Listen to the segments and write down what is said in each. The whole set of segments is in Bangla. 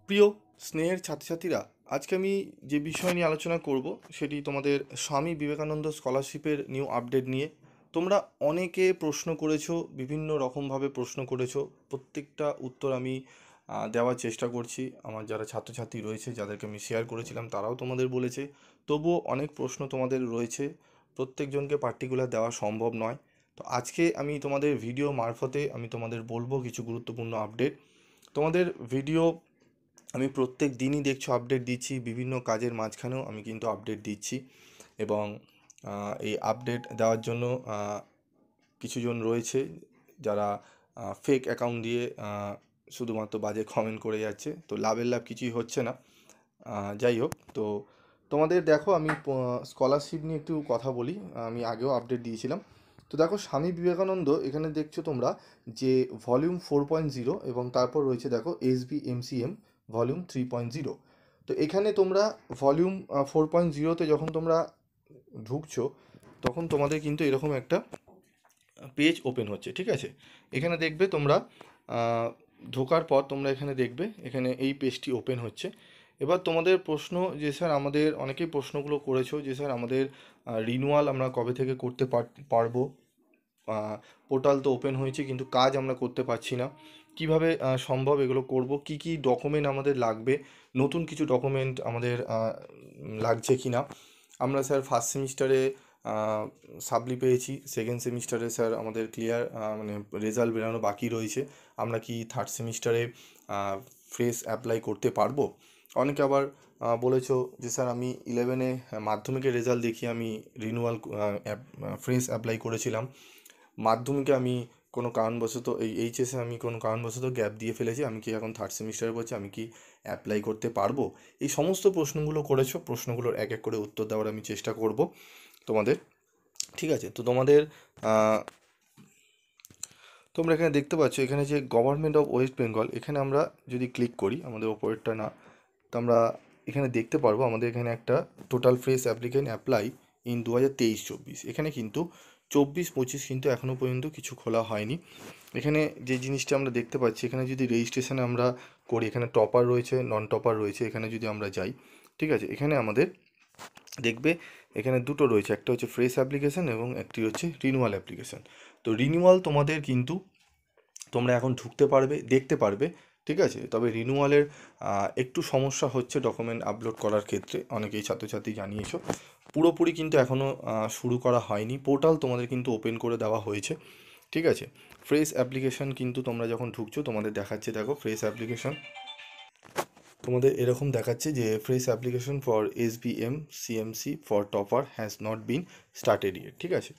প্রিয় স্নেহের ছাত্রছাত্রীরা, আজকে আমি যে বিষয় নিয়ে আলোচনা করব সেটি তোমাদের স্বামী বিবেকানন্দ স্কলারশিপের নিউ আপডেট নিয়ে। তোমরা অনেকে প্রশ্ন করেছো, বিভিন্ন রকমভাবে প্রশ্ন করেছো। প্রত্যেকটা উত্তর আমি দেওয়ার চেষ্টা করছি। আমার যারা ছাত্রছাত্রী রয়েছে, যাদেরকে আমি শেয়ার করেছিলাম, তারাও তোমাদের বলেছে। তবুও অনেক প্রশ্ন তোমাদের রয়েছে, প্রত্যেকজনকে পার্টিকুলার দেওয়া সম্ভব নয়। তো আজকে আমি তোমাদের ভিডিও মারফতে আমি তোমাদের বলবো কিছু গুরুত্বপূর্ণ আপডেট। তোমাদের ভিডিও আমি প্রত্যেক দিনই দেখছো আপডেট দিচ্ছি, বিভিন্ন কাজের মাঝখানেও আমি কিন্তু আপডেট দিচ্ছি। এবং এই আপডেট দেওয়ার জন্য কিছুজন রয়েছে যারা ফেক অ্যাকাউন্ট দিয়ে শুধুমাত্র বাজে কমেন্ট করে যাচ্ছে, তো লাভের লাভ কিছুই হচ্ছে না। যাই হোক, তো তোমাদের দেখো আমি স্কলারশিপ নিয়ে একটু কথা বলি। আমি আগেও আপডেট দিয়েছিলাম। তো দেখো, স্বামী বিবেকানন্দ এখানে দেখছো তোমরা যে ভলিউম 4.0 এবং তারপর রয়েছে দেখো SBMCM ভলিউম 3.0। তো এখানে তোমরা ভলিউম 4.0তে যখন তোমরা ঢুকছো, তখন তোমাদের কিন্তু এরকম একটা পেজ ওপেন হচ্ছে, ঠিক আছে। এখানে দেখবে তোমরা আহ, ঢোকার পর তোমরা এখানে দেখবে এখানে এই পেজটি ওপেন হচ্ছে। এবার তোমাদের প্রশ্ন যে স্যার, আমাদের অনেকেই প্রশ্নগুলো করেছো যে স্যার আমাদের রিনিউয়াল আমরা কবে থেকে করতে পারবো। পোর্টাল তো ওপেন হয়েছে কিন্তু কাজ আমরা করতে পারছি না, কিভাবে সম্ভব, এগুলো করব, কি কি ডকুমেন্ট আমাদের লাগবে, নতুন কিছু ডকুমেন্ট আমাদের লাগছে কি না। আমরা স্যার ফার্স্ট সেমিস্টারে সাপ্লি পেয়েছি, সেকেন্ড সেমিস্টারে স্যার আমাদের ক্লিয়ার মানে রেজাল্ট বেরানো বাকি রয়েছে। আমরা কি থার্ড সেমিস্টারে ফ্রেশ অ্যাপ্লাই করতে পারবো। অনেকে আবার বলেছো যে স্যার আমি 11-এ মাধ্যমিকের রেজাল্ট দেখিয়ে আমি রিনিউয়াল ফ্রেশ অ্যাপ্লাই করেছিলাম, মাধ্যমিকে আমি কোনো কারণবশত এই এইচএসে আমি কোনো কারণবশত গ্যাপ দিয়ে ফেলেছি, আমি কি এখন থার্ড সেমিস্টারে পড়ছি, আমি কি অ্যাপ্লাই করতে পারবো। এই সমস্ত প্রশ্নগুলো করেছো, প্রশ্নগুলোর এক এক করে উত্তর দেওয়ার আমি চেষ্টা করব তোমাদের, ঠিক আছে। তো তোমাদের তোমরা এখানে দেখতে পাচ্ছ এখানে যে গভর্নমেন্ট অফ ওয়েস্ট বেঙ্গল, এখানে আমরা যদি ক্লিক করি, আমাদের ওপরেরটা না, তো আমরা এখানে দেখতে পারবো আমাদের এখানে একটা total fresh applicant apply in 2023-24, এখানে কিন্তু 24-25 কিন্তু এখনও পর্যন্ত কিছু খোলা হয়নি। এখানে যে জিনিসটা আমরা দেখতে পাচ্ছি, এখানে যদি রেজিস্ট্রেশনে আমরা করি, এখানে টপার রয়েছে, নন টপার রয়েছে, এখানে যদি আমরা যাই, ঠিক আছে, এখানে আমাদের দেখবে এখানে দুটো রয়েছে, একটা হচ্ছে ফ্রেশ অ্যাপ্লিকেশন এবং একটি হচ্ছে রিনিউয়াল অ্যাপ্লিকেশন। তো রিনিউয়াল তোমাদের কিন্তু তোমরা এখন ঢুকতে পারবে, দেখতে পারবে, ঠিক আছে। তবে রিনিউয়ালের একটু সমস্যা হচ্ছে ডকুমেন্ট আপলোড করার ক্ষেত্রে, অনেকেই ছাত্রছাত্রী জানিয়েছো। পুরোপুরি কিন্তু এখনও শুরু করা হয়নি, পোর্টাল তোমাদের কিন্তু ওপেন করে দেওয়া হয়েছে, ঠিক আছে। ফ্রেশ অ্যাপ্লিকেশন কিন্তু তোমরা যখন ঢুকছো তোমাদের দেখাচ্ছে, দেখো ফ্রেশ অ্যাপ্লিকেশন তোমাদের এরকম দেখাচ্ছে যে fresh application for SBM CMC for topper has not been started yet, ঠিক আছে।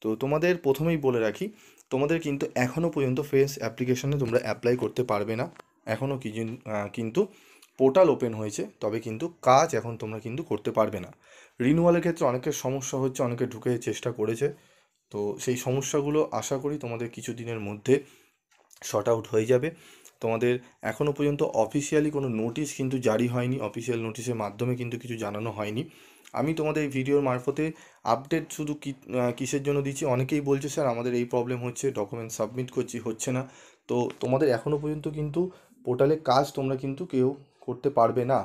তো তোমাদের প্রথমেই বলে রাখি, তোমাদের কিন্তু এখনও পর্যন্ত ফ্রেশ অ্যাপ্লিকেশনে তোমরা অ্যাপ্লাই করতে পারবে না। এখনও কিন্তু পোর্টাল ওপেন হয়েছে, তবে কিন্তু কাজ এখন তোমরা কিন্তু করতে পারবে না। রিনিউয়ালের ক্ষেত্রে অনেকের সমস্যা হচ্ছে, অনেকে ঢুকে চেষ্টা করেছে, তো সেই সমস্যাগুলো আশা করি তোমাদের কিছু দিনের মধ্যে শর্ট আউট হয়ে যাবে। তোমাদের এখনও পর্যন্ত অফিসিয়ালি কোনো নোটিশ কিন্তু জারি হয়নি, অফিসিয়াল নোটিশের মাধ্যমে কিন্তু কিছু জানানো হয়নি। আমি তোমাদের এই ভিডিওর মারফতে আপডেট শুধু কিসের জন্য দিচ্ছি, অনেকেই বলছে স্যার আমাদের এই প্রবলেম হচ্ছে, ডকুমেন্ট সাবমিট করছি হচ্ছে না। তো তোমাদের এখনও পর্যন্ত কিন্তু পোর্টালে কাজ তোমরা কিন্তু কেউ করতে পারবে না,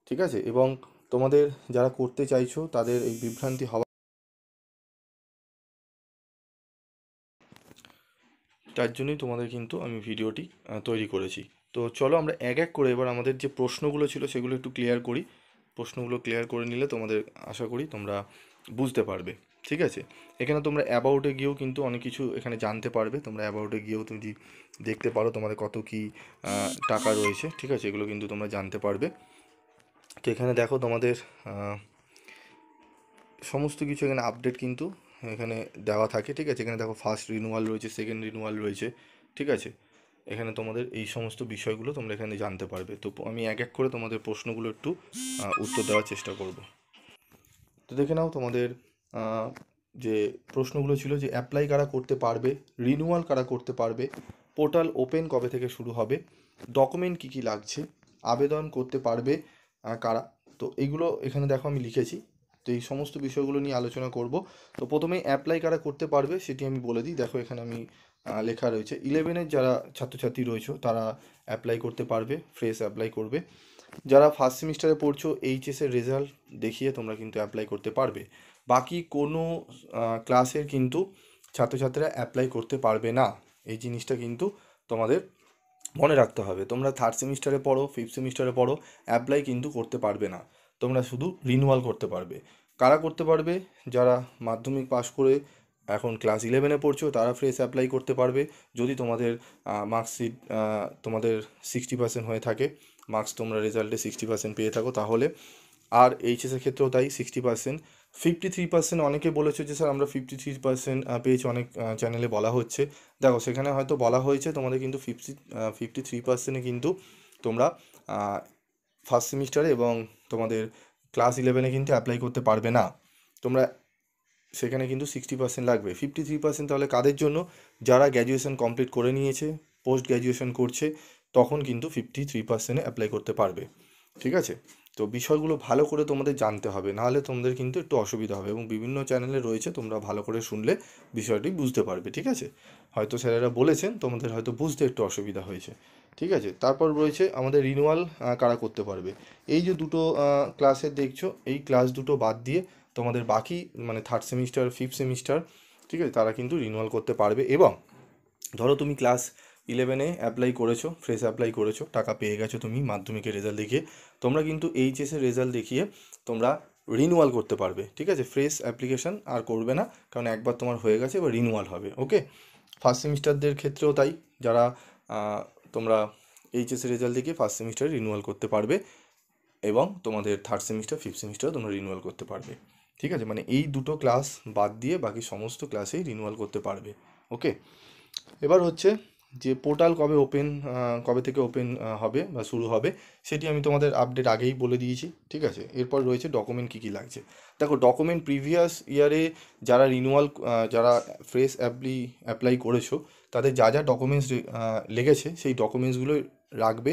ঠিক আছে। এবং তোমাদের যারা করতে চাইছো তাদের এই বিভ্রান্তি হওয়া, তার জন্যই তোমাদের কিন্তু আমি ভিডিওটি তৈরি করেছি। তো চলো আমরা এক এক করে এবার আমাদের যে প্রশ্নগুলো ছিল সেগুলো একটু ক্লিয়ার করি। প্রশ্নগুলো ক্লিয়ার করে নিলে তোমাদের আশা করি তোমরা বুঝতে পারবে, ঠিক আছে। এখানে তোমরা অ্যাবাউটে গিয়েও কিন্তু অনেক কিছু এখানে জানতে পারবে, তোমরা অ্যাবাউটে গিয়েও তুমি দেখতে পারো তোমাদের কত কি টাকা রয়েছে, ঠিক আছে, এগুলো কিন্তু তোমরা জানতে পারবে। তো এখানে দেখো তোমাদের সমস্ত কিছু এখানে আপডেট কিন্তু এখানে দেওয়া থাকে, ঠিক আছে। এখানে দেখো ফার্স্ট রিনিউয়াল রয়েছে, সেকেন্ড রিনিউয়াল রয়েছে, ঠিক আছে। এখানে তোমাদের এই সমস্ত বিষয়গুলো তোমরা এখানে জানতে পারবে। তো আমি এক এক করে তোমাদের প্রশ্নগুলো একটু উত্তর দেওয়ার চেষ্টা করব। তো দেখে নাও তোমাদের যে প্রশ্নগুলো ছিল, যে অ্যাপ্লাই কারা করতে পারবে, রিনিউয়াল কারা করতে পারবে, পোর্টাল ওপেন কবে থেকে শুরু হবে, ডকুমেন্ট কী কী লাগছে, আবেদন করতে পারবে কারা। তো এইগুলো এখানে দেখো আমি লিখেছি। তো এই সমস্ত বিষয়গুলো নিয়ে আলোচনা করব। তো প্রথমেই অ্যাপ্লাই কারা করতে পারবে সেটি আমি বলে দিই। দেখো এখানে আমি লেখা রয়েছে 11-এর যারা ছাত্রছাত্রী রয়েছে তারা অ্যাপ্লাই করতে পারবে, ফ্রেশ অ্যাপ্লাই করবে। যারা ফার্স্ট সেমিস্টারে পড়ছো এইচএসের রেজাল্ট দেখিয়ে তোমরা কিন্তু অ্যাপ্লাই করতে পারবে। বাকি কোনো ক্লাসের কিন্তু ছাত্রছাত্রীরা অ্যাপ্লাই করতে পারবে না, এই জিনিসটা কিন্তু তোমাদের মনে রাখতে হবে। তোমরা থার্ড সেমিস্টারে পড়ো, ফিফথ সেমিস্টারে পড়ো, অ্যাপ্লাই কিন্তু করতে পারবে না, তোমরা শুধু রিনিউয়াল করতে পারবে। কারা করতে পারবে? যারা মাধ্যমিক পাশ করে এখন ক্লাস 11-এ পড়ছো তারা ফ্রেশ অ্যাপ্লাই করতে পারবে, যদি তোমাদের মার্কশিট তোমাদের 60% হয়ে থাকে, মার্কস তোমরা রেজাল্টে 60% পেয়ে থাকো তাহলে। আর এইচএসের ক্ষেত্রেও তাই 60%। 53% অনেকে বলেছে যে স্যার আমরা 53% পেয়েছি, অনেক চ্যানেলে বলা হচ্ছে। দেখো সেখানে হয়তো বলা হয়েছে, তোমাদের কিন্তু 53%-এ কিন্তু তোমরা ফার্স্ট সেমিস্টারে এবং তোমাদের ক্লাস 11-এ কিন্তু অ্যাপ্লাই করতে পারবে না। তোমরা সেখানে কিন্তু 60% লাগবে। 53% তাহলে কাদের জন্য? যারা গ্র্যাজুয়েশন কমপ্লিট করে নিয়েছে, পোস্ট গ্র্যাজুয়েশন করছে, তখন কিন্তু 53%-এ অ্যাপ্লাই করতে পারবে। ঠিক আছে? তো বিষয়গুলো ভালো করে তোমাদের জানতে হবে, নাহলে তোমাদের কিন্তু একটু অসুবিধা হবে, এবং বিভিন্ন চ্যানেলে রয়েছে, তোমরা ভালো করে শুনলে বিষয়টি বুঝতে পারবে। ঠিক আছে? হয়তো স্যারেরা বলেছেন, তোমাদের হয়তো বুঝতে একটু অসুবিধা হয়েছে। ঠিক আছে? তারপর রয়েছে আমাদের রিনিউয়াল কারা করতে পারবে। এই যে দুটো ক্লাসের দেখছো, এই ক্লাস দুটো বাদ দিয়ে তোমাদের বাকি মানে থার্ড সেমিস্টার, ফিফথ সেমিস্টার, ঠিক আছে, তারা কিন্তু রিনিউয়াল করতে পারবে। এবং ধরো তুমি ক্লাস 11-এ অ্যাপ্লাই করেছো, ফ্রেশ অ্যাপ্লাই করেছো, টাকা পেয়ে গেছো তুমি মাধ্যমিকের রেজাল্ট দেখিয়ে, তোমরা কিন্তু এইচএসের রেজাল্ট দেখিয়ে তোমরা রিনিউয়াল করতে পারবে। ঠিক আছে? ফ্রেশ অ্যাপ্লিকেশান আর করবে না, কারণ একবার তোমার হয়ে গেছে, এবার রিনিউয়াল হবে। ওকে? ফার্স্ট সেমিস্টারদের ক্ষেত্রেও তাই, যারা তোমরা এইচএসের রেজাল্ট দেখিয়ে ফার্স্ট সেমিস্টারে রিনিউয়াল করতে পারবে, এবং তোমাদের থার্ড সেমিস্টার, ফিফথ সেমিস্টারে তোমরা রিনিউয়াল করতে পারবে। ঠিক আছে? মানে এই দুটো ক্লাস বাদ দিয়ে বাকি সমস্ত ক্লাসেই রিনিউয়াল করতে পারবে। ওকে? এবার হচ্ছে যে পোর্টাল কবে থেকে ওপেন হবে বা শুরু হবে, সেটি আমি তোমাদের আপডেট আগেই বলে দিয়েছি। ঠিক আছে? এরপর রয়েছে ডকুমেন্ট কী কী লাগছে। দেখো ডকুমেন্ট প্রিভিয়াস ইয়ারে যারা যারা ফ্রেশ অ্যাপ্লাই করেছো, তাদের যা যা ডকুমেন্টস লেগেছে সেই ডকুমেন্টসগুলো রাখবে।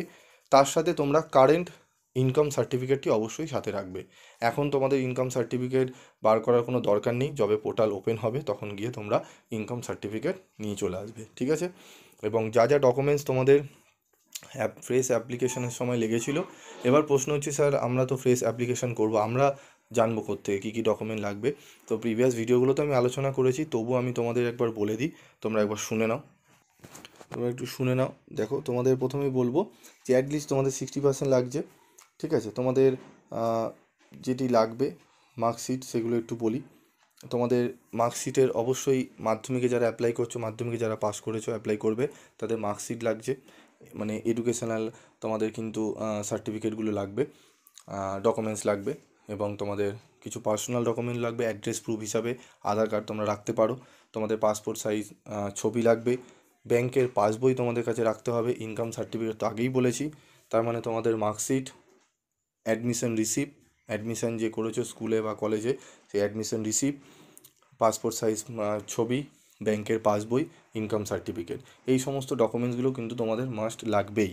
তার সাথে তোমরা কারেন্ট ইনকাম সার্টিফিকেটটি অবশ্যই সাথে রাখবে। এখন তোমাদের ইনকাম সার্টিফিকেট বার করার কোনো দরকার নেই, যবে পোর্টাল ওপেন হবে তখন গিয়ে তোমরা ইনকাম সার্টিফিকেট নিয়ে চলে আসবে। ঠিক আছে? এবং যা যা ডকুমেন্টস তোমাদের ফ্রেশ অ্যাপ্লিকেশনের সময় লেগেছিলো, এবার প্রশ্ন হচ্ছে স্যার আমরা তো ফ্রেশ অ্যাপ্লিকেশন করব, আমরা জানবো কোত্থেকে কী কী ডকুমেন্ট লাগবে। তো প্রিভিয়াস ভিডিওগুলোতে আমি আলোচনা করেছি, তবুও আমি তোমাদের একবার বলে দিই, তোমরা একবার শুনে নাও। তোমরা একটু শুনে নাও। দেখো তোমাদের প্রথমেই বলবো যে অ্যাটলিস্ট তোমাদের 60% লাগছে। ঠিক আছে? তোমাদের যেটি লাগবে মার্কশিট, সেগুলো একটু বলি। তোমাদের মার্কশিটের অবশ্যই মাধ্যমিকে যারা অ্যাপ্লাই করছো, মাধ্যমিকে যারা পাস করেছো অ্যাপ্লাই করবে, তাদের মার্কশিট লাগছে, মানে এডুকেশনাল তোমাদের কিন্তু সার্টিফিকেটগুলো লাগবে, ডকুমেন্টস লাগবে, এবং তোমাদের কিছু পার্সোনাল ডকুমেন্ট লাগবে। অ্যাড্রেস প্রুফ হিসাবে আধার কার্ড তোমরা রাখতে পারো, তোমাদের পাসপোর্ট সাইজ ছবি লাগবে, ব্যাংকের পাসবই তোমাদের কাছে রাখতে হবে, ইনকাম সার্টিফিকেট তো আগেই বলেছি, তার মানে তোমাদের মার্কশিট, অ্যাডমিশন রিসিপ্ট, অ্যাডমিশন যে করেছো স্কুলে বা কলেজে সেই অ্যাডমিশন রিসিপ্ট, পাসপোর্ট সাইজ ছবি, ব্যাংকের পাসবই, ইনকাম সার্টিফিকেট, এই সমস্ত ডকুমেন্টসগুলো কিন্তু তোমাদের মাস্ট লাগবেই।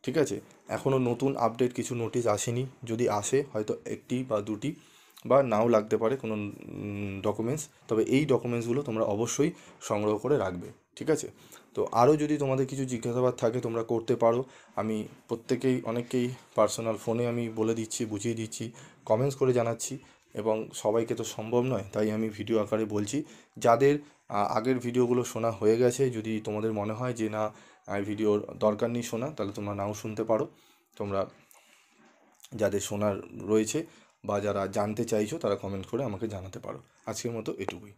ঠিক আছে? এখনও নতুন আপডেট কিছু নোটিশ আসেনি, যদি আসে হয়তো একটি বা দুটি বা নাও লাগতে পারে কোনো ডকুমেন্টস, তবে এই ডকুমেন্টসগুলো তোমরা অবশ্যই সংগ্রহ করে রাখবে। ঠিক আছে? তো আরও যদি তোমাদের কিছু জিজ্ঞাসাবাদ থাকে তোমরা করতে পারো, আমি অনেককেই পার্সোনাল ফোনে আমি বলে দিচ্ছি, বুঝিয়ে দিচ্ছি, কমেন্টস করে জানাচ্ছি, এবং সবাইকে তো সম্ভব নয়, তাই আমি ভিডিও আকারে বলছি। যাদের আগের ভিডিওগুলো শোনা হয়ে গেছে, যদি তোমাদের মনে হয় যে না ভিডিওর দরকার নেই শোনা, তাহলে তোমরা নাও শুনতে পারো। তোমরা যাদের শোনার রয়েছে বা যারা জানতে চাইছো তারা কমেন্ট করে আমাকে জানাতে পারো। আজকের মতো এটুকুই।